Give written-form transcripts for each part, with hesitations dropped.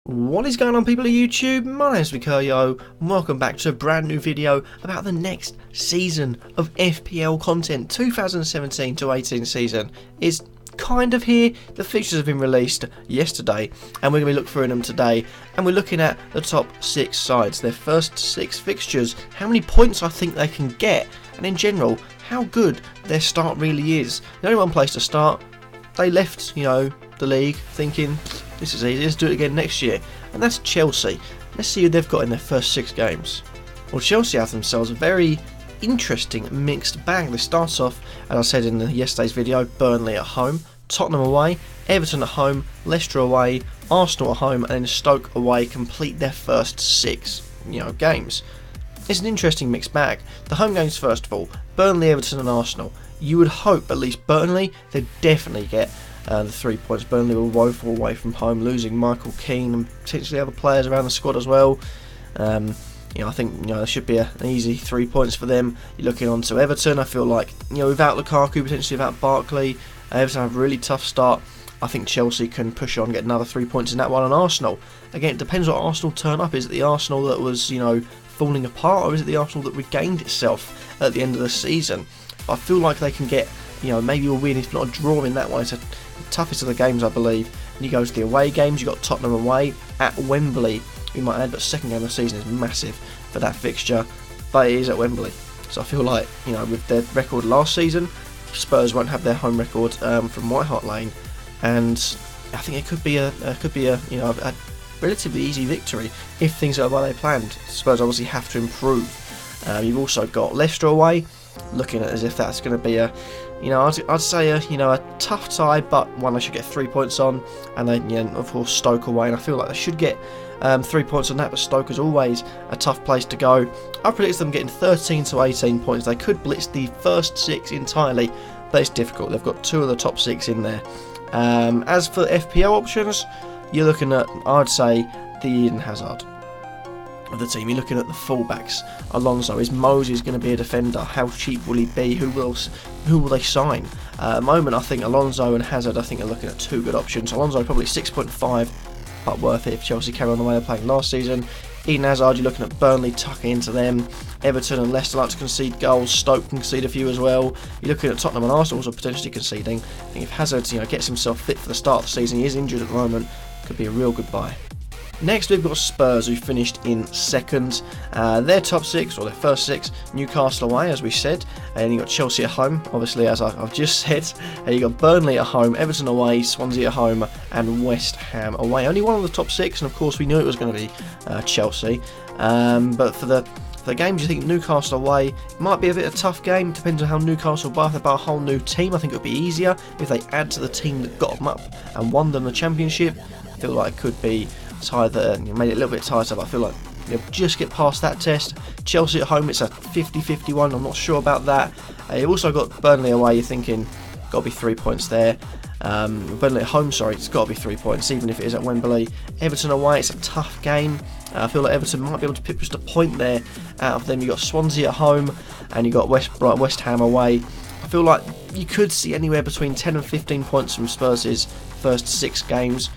What is going on, people of YouTube? My name is Kurtyoy and welcome back to a brand new video about the next season of FPL content. 2017 to 18 season is kind of here. The fixtures have been released yesterday and we're going to be looking through them today, and we're looking at the top 6 sides, their first 6 fixtures, how many points I think they can get, and in general how good their start really is. The only one place to start, they left, the league thinking this is easy, let's do it again next year, and that's Chelsea. Let's see who they've got in their first 6 games. Well, Chelsea have themselves a very interesting mixed bag. They start off, as I said in yesterday's video, Burnley at home, Tottenham away, Everton at home, Leicester away, Arsenal at home, and then Stoke away complete their first 6 games. It's an interesting mixed bag. The home games first of all, Burnley, Everton and Arsenal. You would hope at least Burnley, they'd definitely get the 3 points. Burnley were woeful away from home, losing Michael Keane and potentially other players around the squad as well. I think there should be an easy 3 points for them. You're looking on to Everton. I feel like without Lukaku, potentially without Barkley, Everton have a really tough start. I think Chelsea can push on, get another 3 points in that one. And Arsenal, again, it depends what Arsenal turn up. Is it the Arsenal that was falling apart, or is it the Arsenal that regained itself at the end of the season? I feel like they can get maybe a win, if not a draw in that one. It's the toughest of the games, I believe. And you go to the away games, you've got Tottenham away at Wembley, we might add, but second game of the season is massive for that fixture, but it is at Wembley. So I feel like, with their record last season, Spurs won't have their home record from White Hart Lane, and I think it could be a relatively easy victory if things go the way they planned. Spurs obviously have to improve. You've also got Leicester away, looking at as if that's going to be I'd say a tough tie, but one they should get 3 points on. And then of course Stoke away, and I feel like they should get 3 points on that, but Stoke is always a tough place to go. I predict them getting 13 to 18 points. They could blitz the first 6 entirely, but it's difficult. They've got 2 of the top 6 in there. As for FPL options, you're looking at, I'd say, the Eden Hazard of the team. You're looking at the fullbacks. Alonso, is Moses going to be a defender? How cheap will he be? Who will they sign? At the moment, I think Alonso and Hazard, are looking at 2 good options. Alonso probably 6.5, but worth it if Chelsea carry on the way they're playing last season. Eden Hazard, you're looking at Burnley tucking into them. Everton and Leicester like to concede goals. Stoke can concede a few as well. You're looking at Tottenham and Arsenal also potentially conceding. I think if Hazard gets himself fit for the start of the season, he is injured at the moment, could be a real good buy. Next we've got Spurs, who finished in second. Their top 6, or their first 6, Newcastle away, as we said, and you got Chelsea at home, obviously, as I've just said. You got Burnley at home, Everton away, Swansea at home, and West Ham away. Only one of the top 6, and of course we knew it was going to be Chelsea. But for the games, you think Newcastle away might be a bit of a tough game. Depends on how Newcastle buy. If they buy a whole new team, I think it would be easier if they add to the team that got them up and won them the championship. I feel like it could be either made it a little bit tighter, but I feel like just get past that test. Chelsea at home, it's a 50-51, I'm not sure about that. You've also got Burnley away, you're thinking got to be 3 points there. Burnley at home, sorry, it's got to be 3 points, even if it is at Wembley. Everton away, it's a tough game. I feel like Everton might be able to pick just a point there out of them. You've got Swansea at home, and you've got West Ham away. I feel like you could see anywhere between 10 and 15 points from Spurs' first 6 games.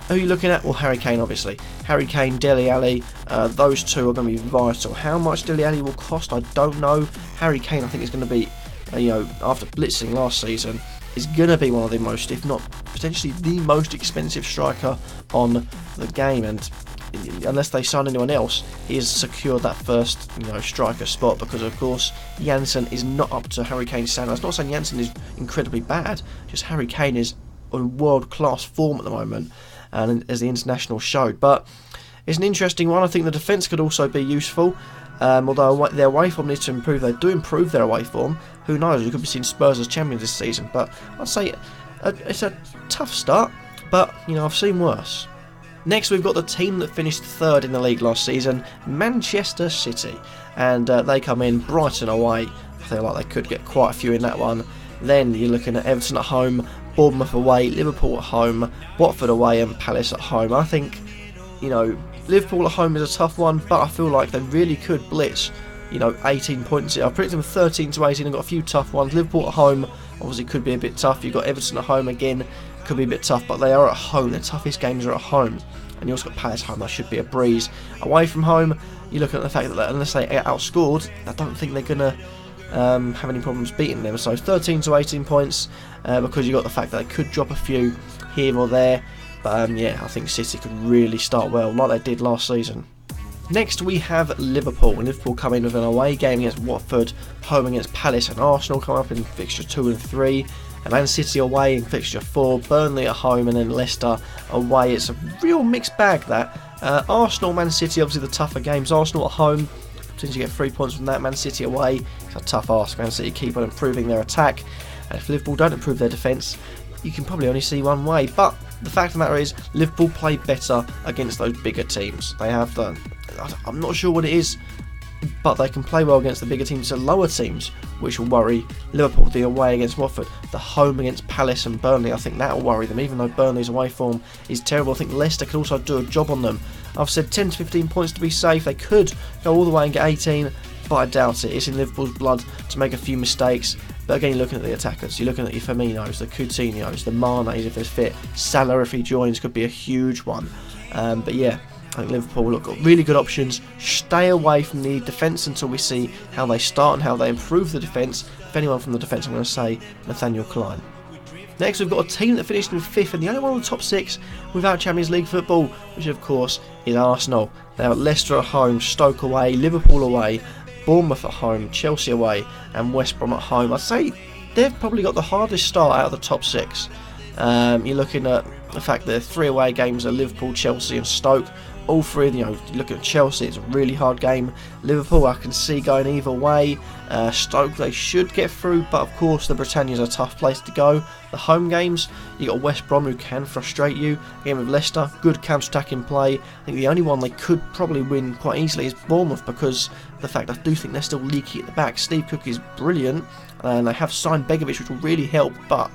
Who are you looking at? Well, Harry Kane, obviously. Harry Kane, Dele Alli, those 2 are going to be vital. How much Dele Alli will cost, I don't know. Harry Kane, I think, is going to be, after blitzing last season, is going to be one of the most, if not potentially the most expensive striker on the game. And unless they sign anyone else, he has secured that first, striker spot, because of course Janssen is not up to Harry Kane's standards. Not saying Janssen is incredibly bad, just Harry Kane is on world-class form at the moment, and as the international showed. But it's an interesting one. I think the defence could also be useful, although their away form needs to improve. They do improve their away form. Who knows, we could be seeing Spurs as champions this season. But I'd say it's a tough start, but I've seen worse. Next we've got the team that finished 3rd in the league last season, Manchester City, and they come in Brighton away. I feel like they could get quite a few in that one. Then you're looking at Everton at home, Bournemouth away, Liverpool at home, Watford away, and Palace at home. I think, Liverpool at home is a tough one, but I feel like they really could blitz, 18 points here. I predict them 13 to 18. They've got a few tough ones. Liverpool at home obviously could be a bit tough. You've got Everton at home again, could be a bit tough, but they are at home. Their toughest games are at home. And you also got Palace home, that should be a breeze. Away from home, you look at the fact that unless they get outscored, I don't think they're going to have any problems beating them. So 13 to 18 points, because you got the fact that they could drop a few here or there. But yeah, I think City could really start well, like they did last season. Next we have Liverpool. Liverpool come in with an away game against Watford, home against Palace and Arsenal come up in fixture 2 and 3. And Man City away in fixture 4, Burnley at home, and then Leicester away. It's a real mixed bag, that. Arsenal, Man City, obviously the tougher games. Arsenal at home, since you get 3 points from that. Man City away, it's a tough ask. Man City keep on improving their attack. And if Liverpool don't improve their defence, you can probably only see one way. But the fact of the matter is, Liverpool play better against those bigger teams. They have done. I'm not sure what it is, but they can play well against the bigger teams. The lower teams, which will worry Liverpool. The away against Watford, the home against Palace and Burnley, I think that will worry them, even though Burnley's away form is terrible. I think Leicester could also do a job on them. I've said 10 to 15 points to be safe. They could go all the way and get 18, but I doubt it. It's in Liverpool's blood to make a few mistakes. But again, you're looking at the attackers. You're looking at your Firminos, the Coutinhos, the Manes if they're fit. Salah, if he joins, could be a huge one. But yeah, I think Liverpool have got really good options. Stay away from the defence until we see how they start and how they improve the defence. If anyone from the defence, I'm going to say Nathaniel Klein. Next, we've got a team that finished in 5th and the only one in the top 6 without Champions League football, which of course is Arsenal. They have Leicester at home, Stoke away, Liverpool away, Bournemouth at home, Chelsea away, and West Brom at home. I'd say they've probably got the hardest start out of the top 6. You're looking at the fact that 3 away games are Liverpool, Chelsea, and Stoke. All 3, you look at Chelsea, it's a really hard game. Liverpool, I can see going either way. Stoke, they should get through, but of course the Britannia's a tough place to go. The home games, you got West Brom, who can frustrate you. Game with Leicester, good counter-attacking play. I think the only one they could probably win quite easily is Bournemouth, because the fact I do think they're still leaky at the back. Steve Cook is brilliant, and they have signed Begovic, which will really help, but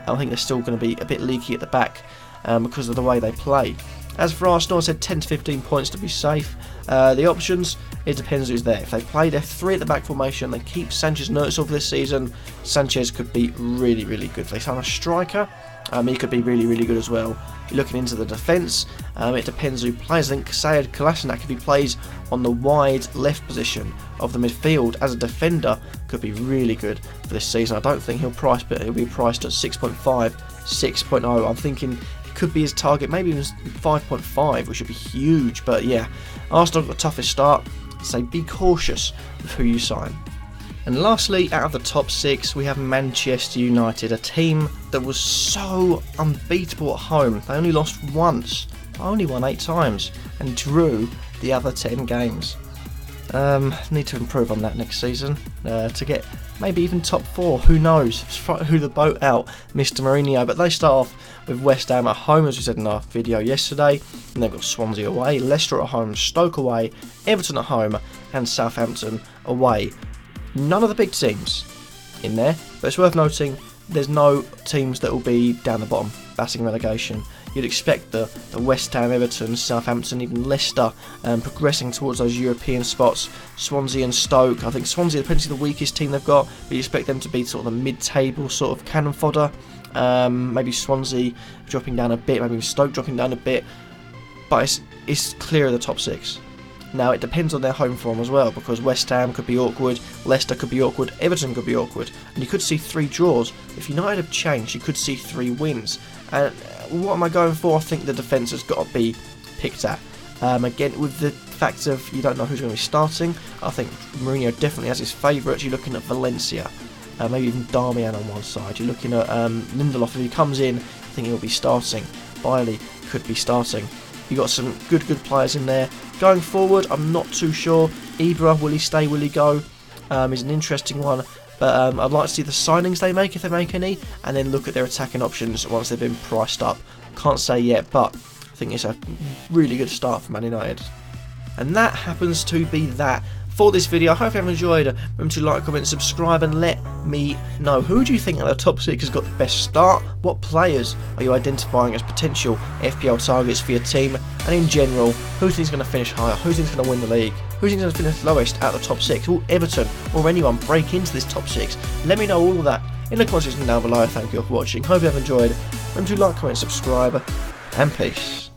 I think they're still going to be a bit leaky at the back because of the way they play. As for Arsenal, I said 10 to 15 points to be safe. The options, it depends who's there. If they play their 3 at the back formation, they keep Sanchez Nurtsov this season, Sanchez could be really, really good. If they sign a striker, he could be really, really good as well. You're looking into the defence, it depends who plays. I think Sead Kolasinac, if he plays on the wide left position of the midfield as a defender, could be really good for this season. I don't think he'll be priced at 6.5, 6.0. I'm thinking could be his target, maybe even 5.5, which would be huge. But yeah, Arsenal got the toughest start, so be cautious with who you sign. And lastly, out of the top 6, we have Manchester United, a team that was so unbeatable at home. They only lost once, only won 8 times, and drew the other 10 games. Need to improve on that next season to get maybe even top 4. Who knows? Who the boat out, Mr. Mourinho. But they start off with West Ham at home, as we said in our video yesterday, and they've got Swansea away, Leicester at home, Stoke away, Everton at home, and Southampton away. None of the big teams in there, but it's worth noting there's no teams that will be down the bottom, battling relegation. You'd expect the West Ham, Everton, Southampton, even Leicester progressing towards those European spots. Swansea and Stoke, I think Swansea are potentially the weakest team they've got, but you expect them to be sort of the mid-table sort of cannon fodder. Maybe Swansea dropping down a bit, maybe Stoke dropping down a bit, but it's clear of the top 6. Now it depends on their home form as well, because West Ham could be awkward, Leicester could be awkward, Everton could be awkward, and you could see 3 draws. If United have changed, you could see 3 wins. And what am I going for? I think the defence has got to be picked at. Again, with the fact of you don't know who's going to be starting, I think Mourinho definitely has his favourites. You're looking at Valencia, maybe even Darmian on one side. You're looking at Lindelof, if he comes in, I think he'll be starting. Bailey could be starting. You've got some good players in there. Going forward, I'm not too sure. Ibra, will he stay, will he go? Is an interesting one. But I'd like to see the signings they make, if they make any, and then look at their attacking options once they've been priced up. Can't say yet, but I think it's a really good start for Man United. And that happens to be that for this video. I hope you have enjoyed. Remember to like, comment, subscribe, and let me know. Who do you think out of the top 6 has got the best start? What players are you identifying as potential FPL targets for your team? And in general, who thinks is going to finish higher? Who thinks is going to win the league? Who thinks is going to finish lowest out of the top 6? Will Everton or anyone break into this top 6? Let me know all of that in the comment section down below. Thank you all for watching. Hope you have enjoyed, Remember to like, comment, subscribe, and peace.